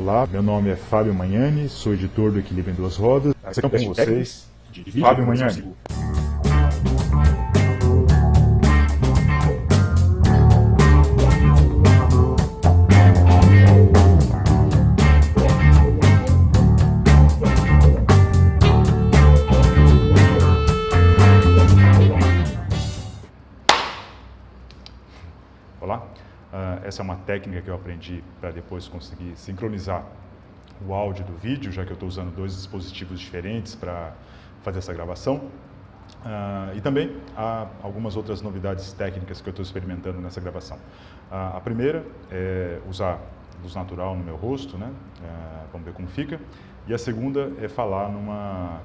Olá, meu nome é Fábio Magnani, sou editor do Equilíbrio em Duas Rodas. Aqui com vocês, Fábio Magnani. Olá, essa é uma técnica que eu aprendi para depois conseguir sincronizar o áudio do vídeo, já que eu estou usando dois dispositivos diferentes para fazer essa gravação. E também há algumas outras novidades técnicas que eu estou experimentando nessa gravação. A primeira é usar luz natural no meu rosto, né? Vamos ver como fica. E a segunda é falar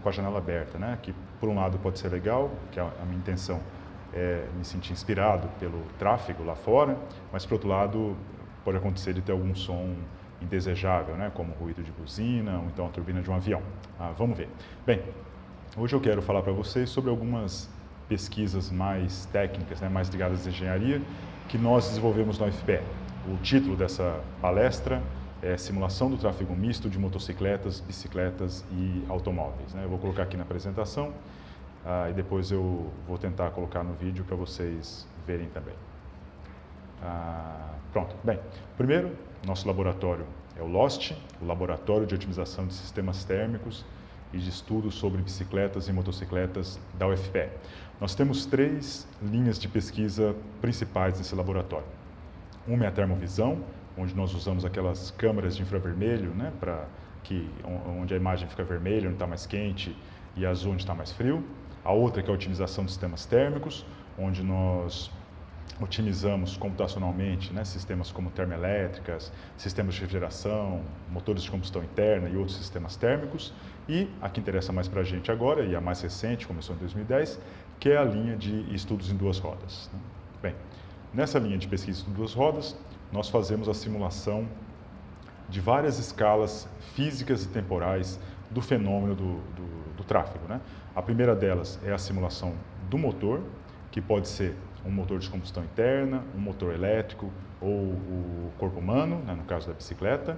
com a janela aberta, né? Que por um lado pode ser legal, que a minha intenção é me sentir inspirado pelo tráfego lá fora, mas por outro lado pode acontecer de ter algum som indesejável, né? Como ruído de buzina ou então a turbina de um avião. Vamos ver. Bem, hoje eu quero falar para vocês sobre algumas pesquisas mais técnicas, né? Mais ligadas à engenharia, que nós desenvolvemos no UFPE. O título dessa palestra é Simulação do Tráfego Misto de Motocicletas, Bicicletas e Automóveis, né? Eu vou colocar aqui na apresentação e depois eu vou tentar colocar no vídeo para vocês verem também. Pronto. Bem, primeiro, nosso laboratório é o LOST, o Laboratório de Otimização de Sistemas Térmicos e de Estudos sobre Bicicletas e Motocicletas da UFPE. Nós temos três linhas de pesquisa principais nesse laboratório. Uma é a termovisão, onde nós usamos aquelas câmeras de infravermelho, né, onde a imagem fica vermelha, onde está mais quente, e azul, onde está mais frio. A outra que é a otimização de sistemas térmicos, onde nós otimizamos computacionalmente, né, sistemas como termoelétricas, sistemas de refrigeração, motores de combustão interna e outros sistemas térmicos. E a que interessa mais para a gente agora, e a mais recente, começou em 2010, que é a linha de estudos em duas rodas. Bem, nessa linha de pesquisa em duas rodas, nós fazemos a simulação de várias escalas físicas e temporais do fenômeno do tráfego, né? A primeira delas é a simulação do motor, que pode ser um motor de combustão interna, um motor elétrico ou o corpo humano, né, no caso da bicicleta.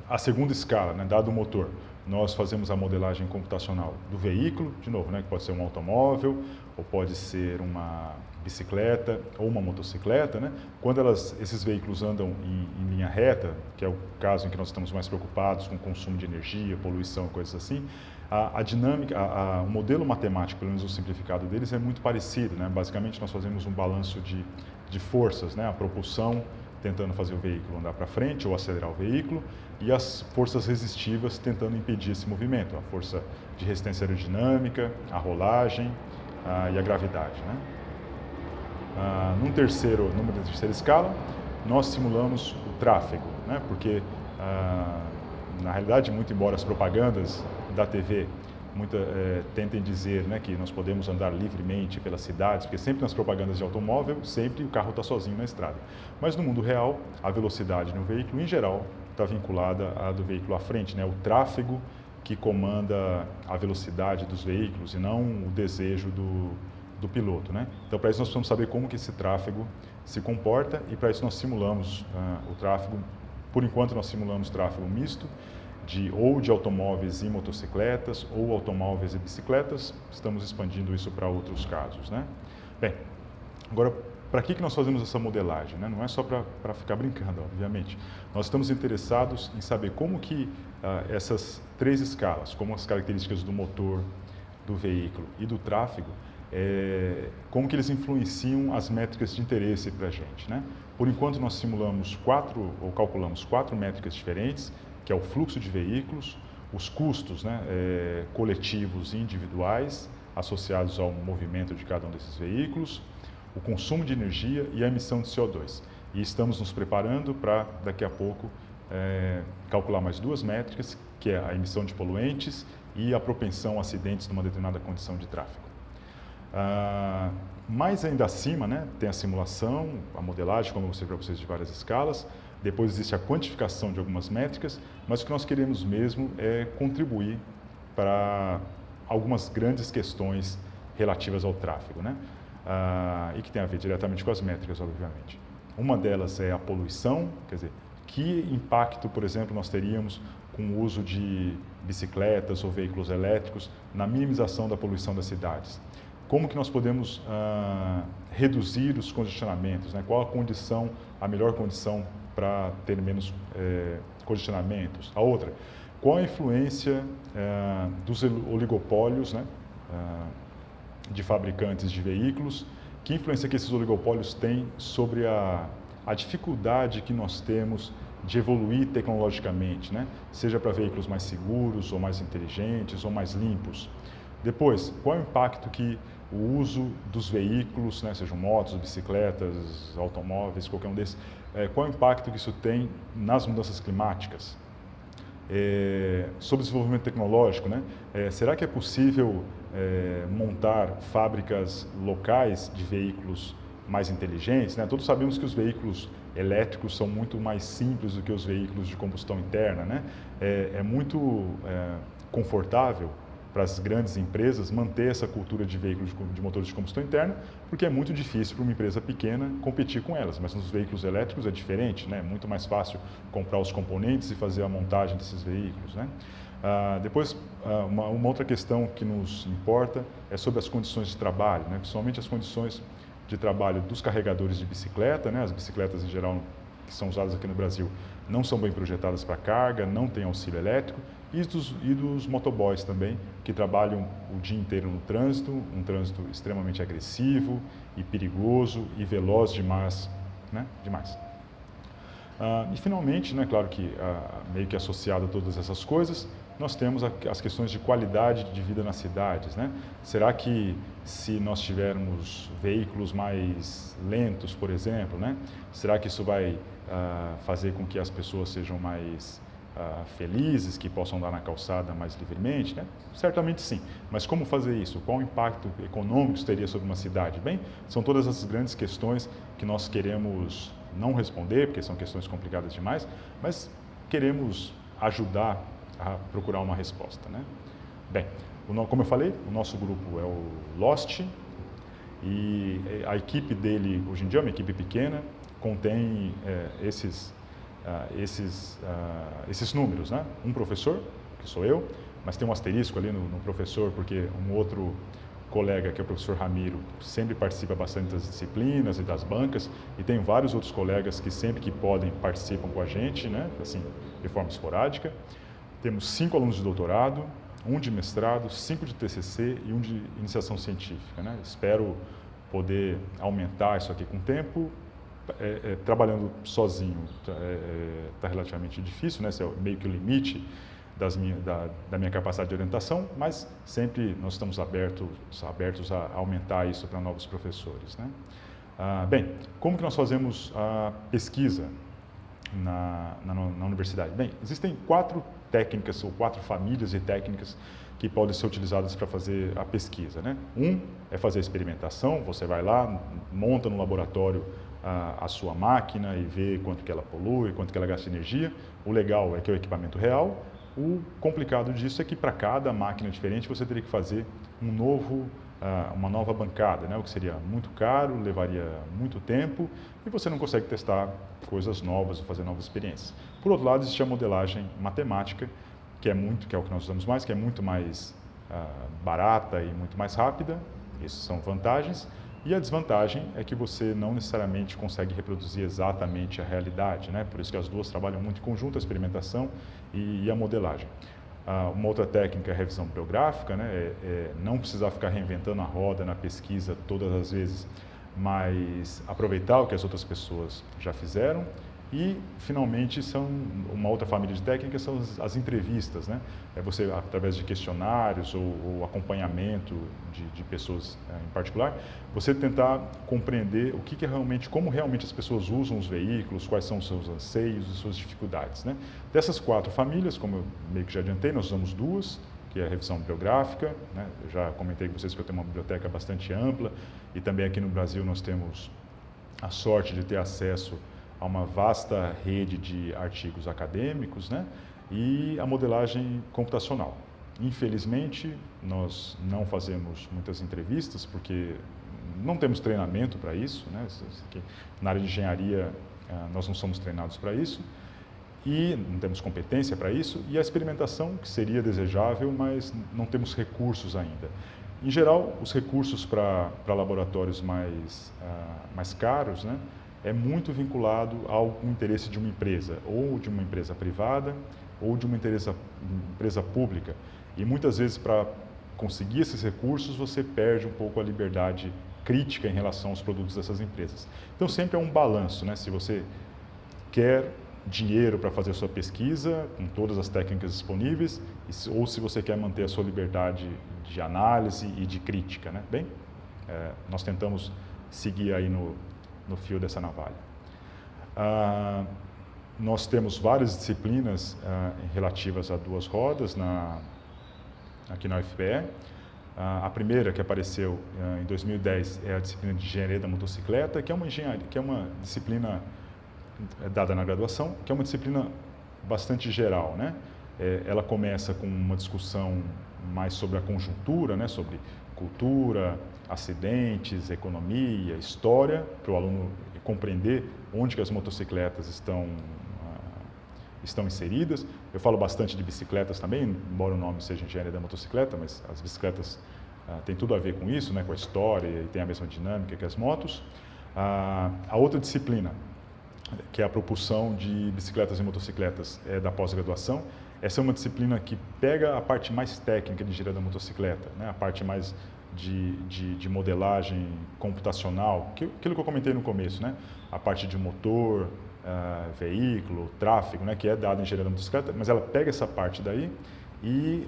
A segunda escala, né, dado o motor, nós fazemos a modelagem computacional do veículo, de novo, né, que pode ser um automóvel, ou pode ser uma bicicleta ou uma motocicleta, né? Quando esses veículos andam em linha reta, que é o caso em que nós estamos mais preocupados com consumo de energia, poluição, coisas assim, a dinâmica, o modelo matemático, pelo menos o simplificado deles, é muito parecido, né? Basicamente, nós fazemos um balanço de forças, né? A propulsão tentando fazer o veículo andar para frente ou acelerar o veículo, e as forças resistivas tentando impedir esse movimento, a força de resistência aerodinâmica, a rolagem e a gravidade, né? Numa terceira escala, nós simulamos o tráfego, né? Porque, na realidade, muito embora as propagandas da TV tentem dizer, né, que nós podemos andar livremente pelas cidades, porque sempre nas propagandas de automóvel, sempre o carro está sozinho na estrada. Mas no mundo real, a velocidade no veículo, em geral, está vinculada à do veículo à frente, né? O tráfego que comanda a velocidade dos veículos e não o desejo do piloto, né? Então, para isso nós precisamos saber como que esse tráfego se comporta, e para isso nós simulamos o tráfego. Por enquanto nós simulamos tráfego misto ou de automóveis e motocicletas ou automóveis e bicicletas. Estamos expandindo isso para outros casos, né? Bem, agora, para que nós fazemos essa modelagem, né? Não é só para ficar brincando, obviamente. Nós estamos interessados em saber como que essas três escalas, como as características do motor, do veículo e do tráfego, como que eles influenciam as métricas de interesse para a gente, né? Por enquanto nós calculamos quatro métricas diferentes, que é o fluxo de veículos, os custos, né, coletivos e individuais associados ao movimento de cada um desses veículos, o consumo de energia e a emissão de CO2. E estamos nos preparando para, daqui a pouco, calcular mais duas métricas, que é a emissão de poluentes e a propensão a acidentes numa determinada condição de tráfego. Mais ainda acima, né, tem a simulação, a modelagem, como eu mostrei para vocês, de várias escalas. Depois existe a quantificação de algumas métricas, mas o que nós queremos mesmo é contribuir para algumas grandes questões relativas ao tráfego, né? E que tem a ver diretamente com as métricas, obviamente. Uma delas é a poluição, quer dizer, Que impacto, por exemplo, nós teríamos com o uso de bicicletas ou veículos elétricos na minimização da poluição das cidades? Como que nós podemos reduzir os congestionamentos, né? Qual a melhor condição para ter menos congestionamentos? A outra, qual a influência dos oligopólios, né? De fabricantes de veículos? Que influência que esses oligopólios têm sobre a dificuldade que nós temos de evoluir tecnologicamente, né? Seja para veículos mais seguros, ou mais inteligentes, ou mais limpos? Depois, qual é o impacto que o uso dos veículos, né, sejam motos, bicicletas, automóveis, qualquer um desses, qual é o impacto que isso tem nas mudanças climáticas? Sobre o desenvolvimento tecnológico, né? Será que é possível montar fábricas locais de veículos mais inteligentes, né? Todos sabemos que os veículos elétricos são muito mais simples do que os veículos de combustão interna, né? É muito confortável para as grandes empresas manter essa cultura de veículos de motores de combustão interna, porque é muito difícil para uma empresa pequena competir com elas. Mas nos veículos elétricos é diferente, né? É muito mais fácil comprar os componentes e fazer a montagem desses veículos, né? Depois, uma outra questão que nos importa é sobre as condições de trabalho, né? Principalmente as condições de trabalho dos carregadores de bicicleta, né? As bicicletas em geral que são usadas aqui no Brasil não são bem projetadas para carga, não têm auxílio elétrico, e dos motoboys também, que trabalham o dia inteiro no trânsito, um trânsito extremamente agressivo e perigoso e veloz demais, né? E finalmente, né, claro que meio que associado a todas essas coisas, nós temos as questões de qualidade de vida nas cidades, né? Será que se nós tivermos veículos mais lentos, por exemplo, né? Será que isso vai fazer com que as pessoas sejam mais felizes, que possam andar na calçada mais livremente, né? Certamente sim, mas como fazer isso? Qual o impacto econômico isso teria sobre uma cidade? Bem, são todas essas grandes questões que nós queremos não responder, porque são questões complicadas demais, mas queremos ajudar a procurar uma resposta, né? Bem, como eu falei, o nosso grupo é o Lost, e a equipe dele, hoje em dia, é uma equipe pequena, contém esses números, né? Um professor, que sou eu, mas tem um asterisco ali no professor, porque um outro colega, que é o professor Ramiro, sempre participa bastante das disciplinas e das bancas, e tem vários outros colegas que sempre que podem participam com a gente, né? Assim, de forma esporádica. Temos 5 alunos de doutorado, 1 de mestrado, 5 de TCC e 1 de iniciação científica, né? Espero poder aumentar isso aqui com o tempo. Trabalhando sozinho está relativamente difícil, né? Esse é meio que o limite da minha capacidade de orientação, mas sempre nós estamos abertos a aumentar isso para novos professores, né? Bem, como que nós fazemos a pesquisa na universidade? Bem, existem 4 técnicas ou 4 famílias de técnicas que podem ser utilizadas para fazer a pesquisa, né? É fazer a experimentação, você vai lá, monta no laboratório a sua máquina e vê quanto que ela polui, quanto que ela gasta energia. O legal é que é o equipamento real. O complicado disso é que para cada máquina diferente você teria que fazer uma nova bancada, né? O que seria muito caro, levaria muito tempo e você não consegue testar coisas novas ou fazer novas experiências. Por outro lado, existe a modelagem matemática, que é o que nós usamos mais, que é muito mais barata e muito mais rápida. Essas são vantagens. E a desvantagem é que você não necessariamente consegue reproduzir exatamente a realidade, né? Por isso que as duas trabalham muito em conjunto, a experimentação e a modelagem. Uma outra técnica é a revisão bibliográfica, né? Não precisar ficar reinventando a roda na pesquisa todas as vezes, mas aproveitar o que as outras pessoas já fizeram. E, finalmente, uma outra família de técnicas são as entrevistas, né? Você, através de questionários ou acompanhamento de pessoas em particular, você tentar compreender como realmente as pessoas usam os veículos, quais são os seus anseios e suas dificuldades, né? Dessas 4 famílias, como eu meio que já adiantei, nós usamos 2, que é a revisão bibliográfica, né? Eu já comentei com vocês que eu tenho uma biblioteca bastante ampla e também aqui no Brasil nós temos a sorte de ter acesso a uma vasta rede de artigos acadêmicos, né? E a modelagem computacional. Infelizmente, nós não fazemos muitas entrevistas porque não temos treinamento para isso, né? Na área de engenharia, nós não somos treinados para isso. e não temos competência para isso, e a experimentação, que seria desejável, mas não temos recursos ainda. Em geral, os recursos para laboratórios mais caros, né, é muito vinculado ao interesse de uma empresa, ou de uma empresa privada, ou de uma empresa pública. E muitas vezes, para conseguir esses recursos, você perde um pouco a liberdade crítica em relação aos produtos dessas empresas. Então, sempre é um balanço, né? Se você quer dinheiro para fazer a sua pesquisa, com todas as técnicas disponíveis, ou se você quer manter a sua liberdade de análise e de crítica, né? Bem, nós tentamos seguir aí no fio dessa navalha. Nós temos várias disciplinas relativas a duas rodas aqui na UFPE. A primeira que apareceu em 2010 é a disciplina de Engenharia da Motocicleta, que é uma disciplina dada na graduação, que é uma disciplina bastante geral, né? Ela começa com uma discussão mais sobre a conjuntura, né? Sobre cultura, acidentes, economia, história, para o aluno compreender onde que as motocicletas estão inseridas. Eu falo bastante de bicicletas também, embora o nome seja Engenharia da Motocicleta, mas as bicicletas têm tudo a ver com isso, né? Com a história, e tem a mesma dinâmica que as motos. A outra disciplina, que é a propulsão de bicicletas e motocicletas da pós-graduação. Essa é uma disciplina que pega a parte mais técnica de engenharia da motocicleta, né? A parte mais de modelagem computacional, aquilo que eu comentei no começo, né? A parte de motor, veículo, tráfego, né? Que é dada em engenharia da motocicleta, mas ela pega essa parte daí e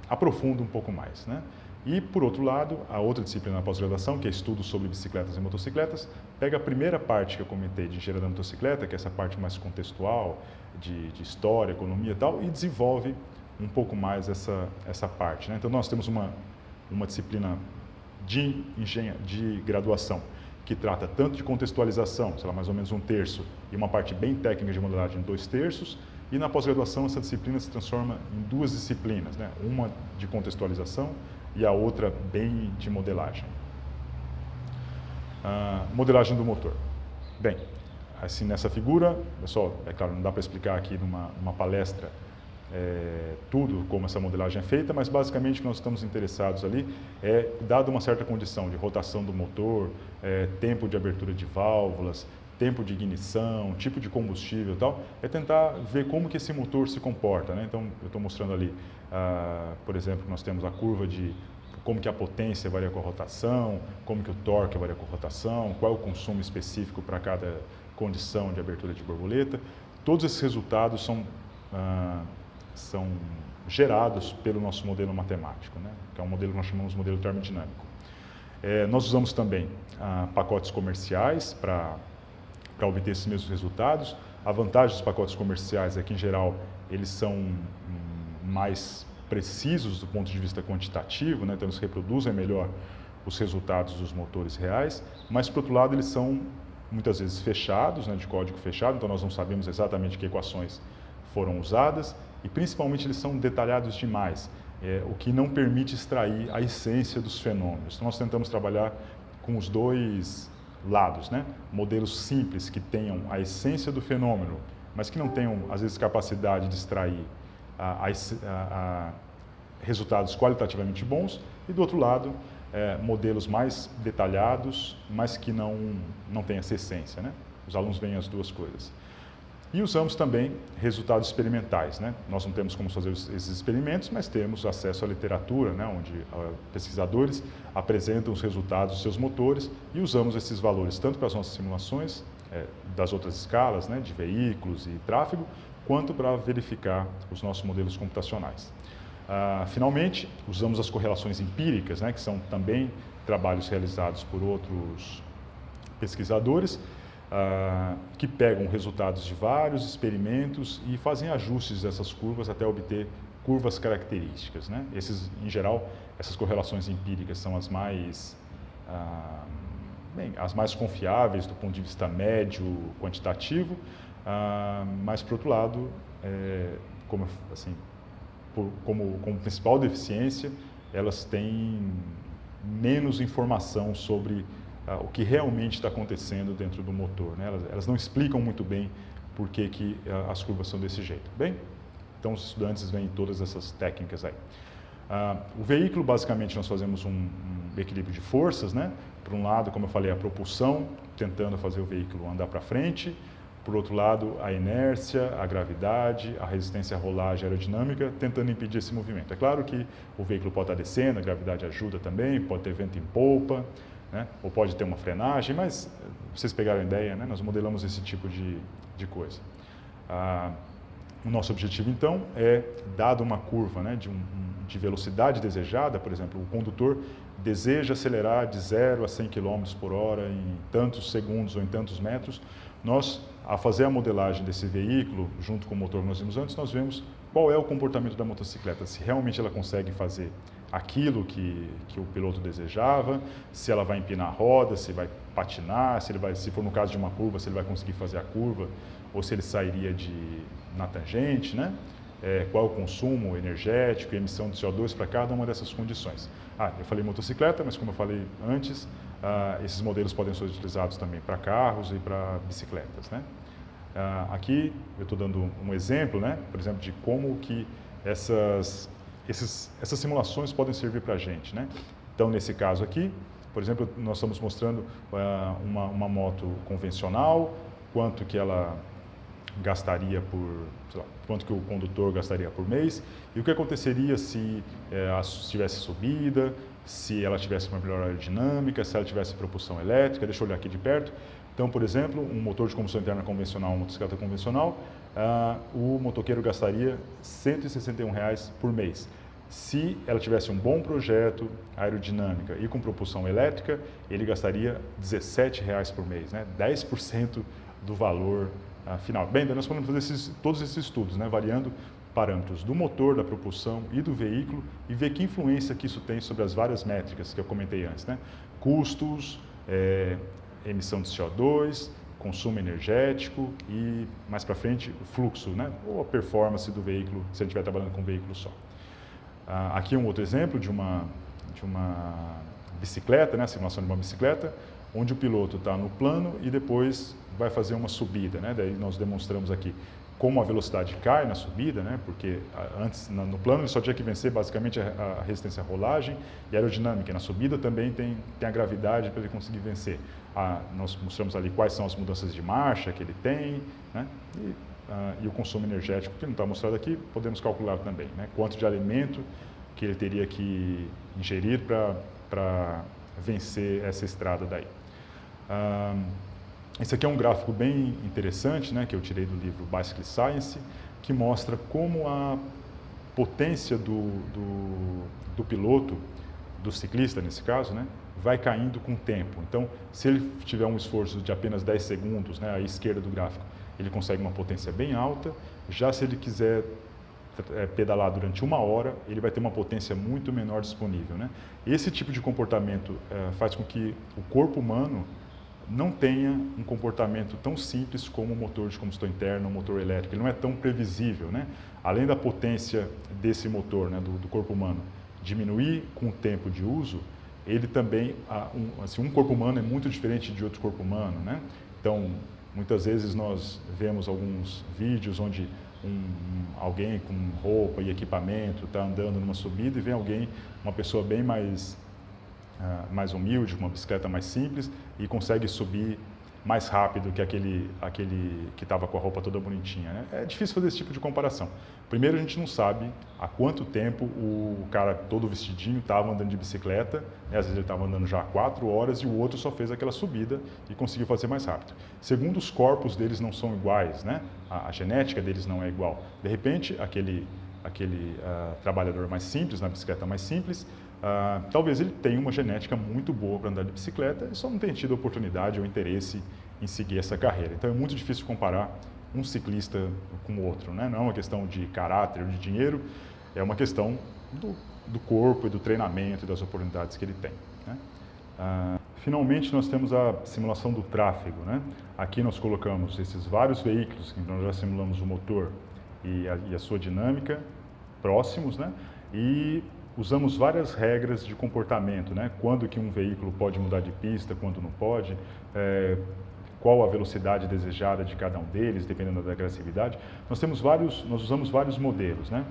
aprofunda um pouco mais, né? E, por outro lado, a outra disciplina na pós-graduação, que é estudo sobre bicicletas e motocicletas, pega a primeira parte que eu comentei de engenharia da motocicleta, que é essa parte mais contextual, de história, economia e tal, e desenvolve um pouco mais essa parte, né? Então, nós temos uma disciplina de graduação que trata tanto de contextualização, sei lá, mais ou menos 1/3, e uma parte bem técnica de modelagem, 2/3, e na pós-graduação essa disciplina se transforma em duas disciplinas, né? Uma de contextualização e a outra bem de modelagem. Modelagem do motor. Bem, assim, nessa figura, pessoal, é claro, não dá para explicar aqui numa palestra tudo como essa modelagem é feita, mas basicamente o que nós estamos interessados ali é, dado uma certa condição de rotação do motor, tempo de abertura de válvulas, tempo de ignição, tipo de combustível e tal, é tentar ver como que esse motor se comporta, né? Então, eu estou mostrando ali, por exemplo, nós temos a curva de como que a potência varia com a rotação, como que o torque varia com a rotação, qual é o consumo específico para cada condição de abertura de borboleta. Todos esses resultados são gerados pelo nosso modelo matemático, né? Que é um modelo que nós chamamos de modelo termodinâmico. Nós usamos também pacotes comerciais para obter esses mesmos resultados. A vantagem dos pacotes comerciais é que, em geral, eles são mais precisos do ponto de vista quantitativo, né? Então eles reproduzem melhor os resultados dos motores reais, mas, por outro lado, eles são muitas vezes fechados, né? De código fechado, então nós não sabemos exatamente que equações foram usadas e, principalmente, eles são detalhados demais, o que não permite extrair a essência dos fenômenos. Então nós tentamos trabalhar com os dois lados, né? Modelos simples que tenham a essência do fenômeno, mas que não tenham, às vezes, capacidade de extrair resultados qualitativamente bons, e, do outro lado, modelos mais detalhados, mas que não têm essa essência, né? Os alunos veem as duas coisas. E usamos também resultados experimentais, né? Nós não temos como fazer esses experimentos, mas temos acesso à literatura, né? Onde pesquisadores apresentam os resultados dos seus motores e usamos esses valores tanto para as nossas simulações das outras escalas, né? De veículos e tráfego, quanto para verificar os nossos modelos computacionais. Finalmente, usamos as correlações empíricas, né? Que são também trabalhos realizados por outros pesquisadores, que pegam resultados de vários experimentos e fazem ajustes dessas curvas até obter curvas características, né? Em geral, essas correlações empíricas são as mais confiáveis do ponto de vista médio, quantitativo, mas, por outro lado, como principal deficiência, elas têm menos informação sobre o que realmente está acontecendo dentro do motor, né? Elas não explicam muito bem por que as curvas são desse jeito. Bem, então os estudantes veem todas essas técnicas aí. O veículo, basicamente, nós fazemos um equilíbrio de forças, né? Por um lado, como eu falei, a propulsão, tentando fazer o veículo andar para frente. Por outro lado, a inércia, a gravidade, a resistência à rolagem aerodinâmica, tentando impedir esse movimento. É claro que o veículo pode estar descendo, a gravidade ajuda também, pode ter vento em polpa, né? Ou pode ter uma frenagem, mas vocês pegaram a ideia, né? Nós modelamos esse tipo de coisa. O nosso objetivo, então, é, dado uma curva, né, de velocidade desejada, por exemplo, o condutor deseja acelerar de 0 a 100 km por hora em tantos segundos ou em tantos metros, nós, a fazer a modelagem desse veículo, junto com o motor que nós vimos antes, nós vemos qual é o comportamento da motocicleta, se realmente ela consegue fazer aquilo que o piloto desejava, se ela vai empinar a roda, se vai patinar, se for no caso de uma curva, se ele vai conseguir fazer a curva, ou se ele sairia na tangente, né? Qual é o consumo energético e emissão de CO2 para cada uma dessas condições. Eu falei motocicleta, mas como eu falei antes, esses modelos podem ser utilizados também para carros e para bicicletas, né? Aqui eu estou dando um exemplo, né? Por exemplo, de como que essas simulações podem servir para a gente, né? Então, nesse caso aqui, por exemplo, nós estamos mostrando uma moto convencional, quanto que ela gastaria quanto que o condutor gastaria por mês, e o que aconteceria se tivesse subida, se ela tivesse uma melhor aerodinâmica, se ela tivesse propulsão elétrica. Deixa eu olhar aqui de perto. Então, por exemplo, um motor de combustão interna convencional, uma motocicleta convencional, o motoqueiro gastaria R$ 161 por mês. Se ela tivesse um bom projeto aerodinâmica e com propulsão elétrica, ele gastaria R$ 17 por mês, né? 10% do valor final. Bem, daí nós podemos fazer todos esses estudos, né? Variando parâmetros do motor, da propulsão e do veículo e ver que influência que isso tem sobre as várias métricas que eu comentei antes, né? Custos, emissão de CO2, consumo energético e, mais para frente, o fluxo, né? Ou a performance do veículo, se ele estiver trabalhando com um veículo só. Aqui um outro exemplo de uma bicicleta, né? A simulação de uma bicicleta, onde o piloto está no plano e depois vai fazer uma subida, né? Daí nós demonstramos aqui como a velocidade cai na subida, né? Porque antes, no plano, ele só tinha que vencer basicamente a resistência à rolagem e a aerodinâmica. Na subida também tem a gravidade para ele conseguir vencer. Nós mostramos ali quais são as mudanças de marcha que ele tem, né? E o consumo energético, que não está mostrado aqui, podemos calcular também, né? Quanto de alimento que ele teria que ingerir para vencer essa estrada daí. Esse aqui é um gráfico bem interessante, né, que eu tirei do livro Bicycle Science, que mostra como a potência do piloto, do ciclista nesse caso, né, vai caindo com o tempo. Então, se ele tiver um esforço de apenas 10 segundos, né, à esquerda do gráfico, ele consegue uma potência bem alta. Já se ele quiser pedalar durante 1 hora, ele vai ter uma potência muito menor disponível, né? Esse tipo de comportamento faz com que o corpo humano não tenha um comportamento tão simples como o motor de combustão interna, o motor elétrico. Ele não é tão previsível, né? Além da potência desse motor, né, do corpo humano, diminuir com o tempo de uso, ele também, um corpo humano é muito diferente de outro corpo humano, né? Então, muitas vezes nós vemos alguns vídeos onde alguém com roupa e equipamento está andando numa subida e vem uma pessoa bem mais humilde, com uma bicicleta mais simples e consegue subir mais rápido que aquele que estava com a roupa toda bonitinha, né? É difícil fazer esse tipo de comparação. Primeiro, a gente não sabe há quanto tempo o cara todo vestidinho estava andando de bicicleta, né? Às vezes ele estava andando já há 4 horas e o outro só fez aquela subida e conseguiu fazer mais rápido. Segundo, os corpos deles não são iguais, né? A genética deles não é igual. De repente, aquele trabalhador mais simples, na bicicleta mais simples, talvez ele tenha uma genética muito boa para andar de bicicleta e só não tenha tido a oportunidade ou interesse em seguir essa carreira. Então é muito difícil comparar um ciclista com o outro, né? Não é uma questão de caráter ou de dinheiro, é uma questão do corpo e do treinamento e das oportunidades que ele tem, né? Finalmente, nós temos a simulação do tráfego, né? Aqui nós colocamos esses vários veículos, que nós já simulamos o motor e a sua dinâmica próximos, né? E usamos várias regras de comportamento, né? Quando que um veículo pode mudar de pista, quando não pode, qual a velocidade desejada de cada um deles, dependendo da agressividade. Nós usamos vários modelos, né?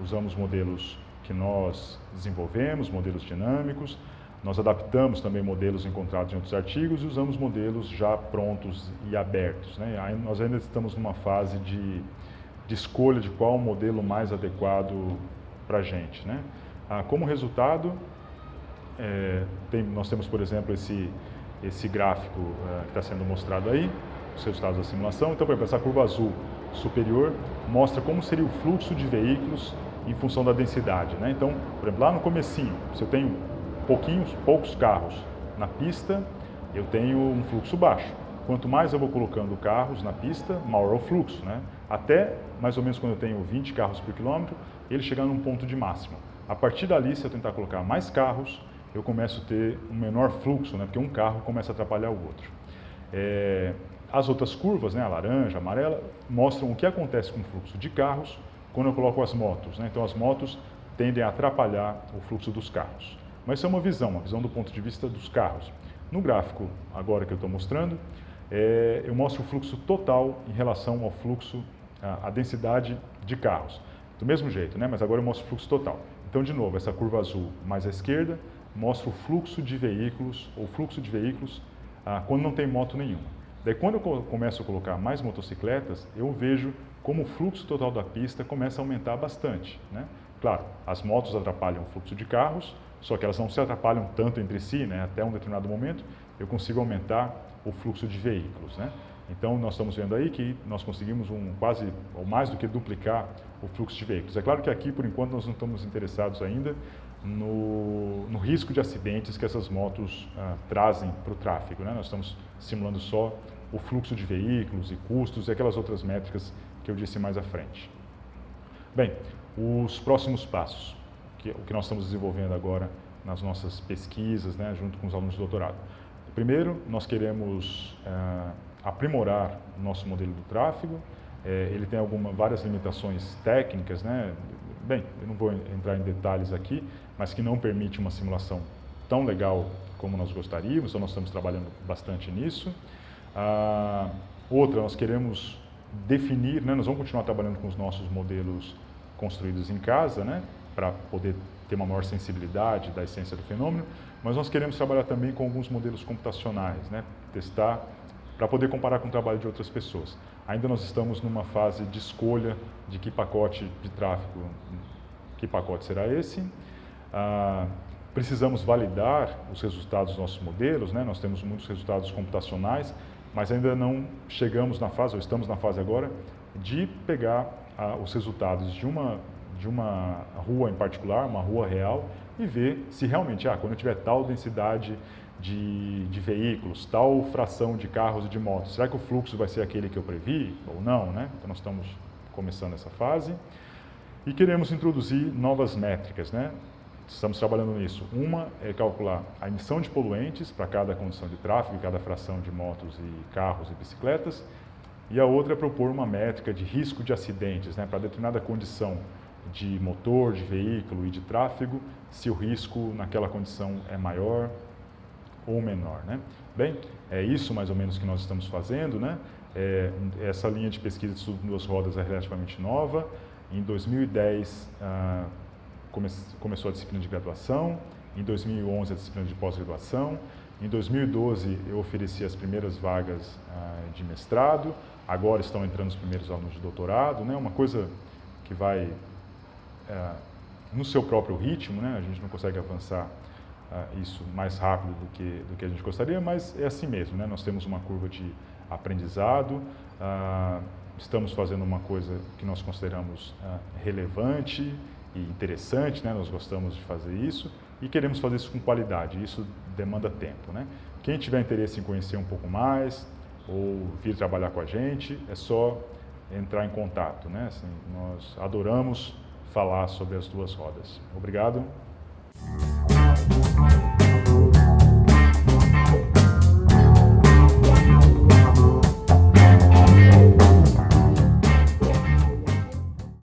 Usamos modelos que nós desenvolvemos, modelos dinâmicos, nós adaptamos também modelos encontrados em outros artigos e usamos modelos já prontos e abertos, né? Nós ainda estamos numa fase de escolha de qual o modelo mais adequado para a gente, né? Como resultado, nós temos, por exemplo, esse gráfico que está sendo mostrado aí, os resultados da simulação. Então, por exemplo, essa curva azul superior mostra como seria o fluxo de veículos em função da densidade, né? Então, por exemplo, lá no comecinho, se eu tenho poucos carros na pista, eu tenho um fluxo baixo. Quanto mais eu vou colocando carros na pista, maior é o fluxo, né? Até mais ou menos quando eu tenho 20 carros por quilômetro, ele chegar num ponto de máximo. A partir dali, se eu tentar colocar mais carros, eu começo a ter um menor fluxo, né? Porque um carro começa a atrapalhar o outro. As outras curvas, né? A laranja, a amarela, mostram o que acontece com o fluxo de carros quando eu coloco as motos, né? Então as motos tendem a atrapalhar o fluxo dos carros. Mas isso é uma visão do ponto de vista dos carros. No gráfico agora que eu estou mostrando, eu mostro o fluxo total em relação ao fluxo, a densidade de carros. Do mesmo jeito, né? Mas agora eu mostro o fluxo total. Então, de novo, essa curva azul mais à esquerda mostra o fluxo de veículos, quando não tem moto nenhuma. Daí, quando eu começo a colocar mais motocicletas, eu vejo como o fluxo total da pista começa a aumentar bastante, né? Claro, as motos atrapalham o fluxo de carros, só que elas não se atrapalham tanto entre si, né? Até um determinado momento, eu consigo aumentar o fluxo de veículos, né? Então, nós estamos vendo aí que nós conseguimos quase, ou mais do que duplicar o fluxo de veículos. É claro que aqui, por enquanto, nós não estamos interessados ainda no risco de acidentes que essas motos trazem para o tráfego, né? Nós estamos simulando só o fluxo de veículos e custos e aquelas outras métricas que eu disse mais à frente. Bem, os próximos passos, o que nós estamos desenvolvendo agora nas nossas pesquisas, né, junto com os alunos de doutorado. Primeiro, nós queremos aprimorar o nosso modelo do tráfego. Ele tem várias limitações técnicas, né? Bem, eu não vou entrar em detalhes aqui, mas que não permite uma simulação tão legal como nós gostaríamos, então nós estamos trabalhando bastante nisso. Outra, nós queremos definir, né, nós vamos continuar trabalhando com os nossos modelos construídos em casa, né, para poder ter uma maior sensibilidade da essência do fenômeno, mas nós queremos trabalhar também com alguns modelos computacionais, né, testar para poder comparar com o trabalho de outras pessoas. Ainda nós estamos numa fase de escolha de que pacote de tráfego, que pacote será esse. Precisamos validar os resultados dos nossos modelos, né? Nós temos muitos resultados computacionais, mas ainda não chegamos na fase, ou estamos na fase agora, de pegar os resultados de uma rua em particular, uma rua real, e ver se realmente, quando eu tiver tal densidade de veículos, tal fração de carros e de motos, será que o fluxo vai ser aquele que eu previ ou não, né? Então nós estamos começando essa fase e queremos introduzir novas métricas, né? Estamos trabalhando nisso. Uma é calcular a emissão de poluentes para cada condição de tráfego, cada fração de motos e carros e bicicletas, e a outra é propor uma métrica de risco de acidentes, né? Para determinada condição de motor, de veículo e de tráfego, se o risco naquela condição é maior ou menor, né? Bem, é isso mais ou menos que nós estamos fazendo, né? Essa linha de pesquisa de estudo de duas rodas é relativamente nova. Em 2010 começou a disciplina de graduação, em 2011 a disciplina de pós-graduação, em 2012 eu ofereci as primeiras vagas de mestrado, agora estão entrando os primeiros alunos de doutorado, né? Uma coisa que vai no seu próprio ritmo, né? A gente não consegue avançar isso mais rápido do que a gente gostaria, mas é assim mesmo, né? Nós temos uma curva de aprendizado, estamos fazendo uma coisa que nós consideramos relevante e interessante, né? Nós gostamos de fazer isso e queremos fazer isso com qualidade, isso demanda tempo, né? Quem tiver interesse em conhecer um pouco mais ou vir trabalhar com a gente, é só entrar em contato, né? Assim, nós adoramos falar sobre as duas rodas. Obrigado.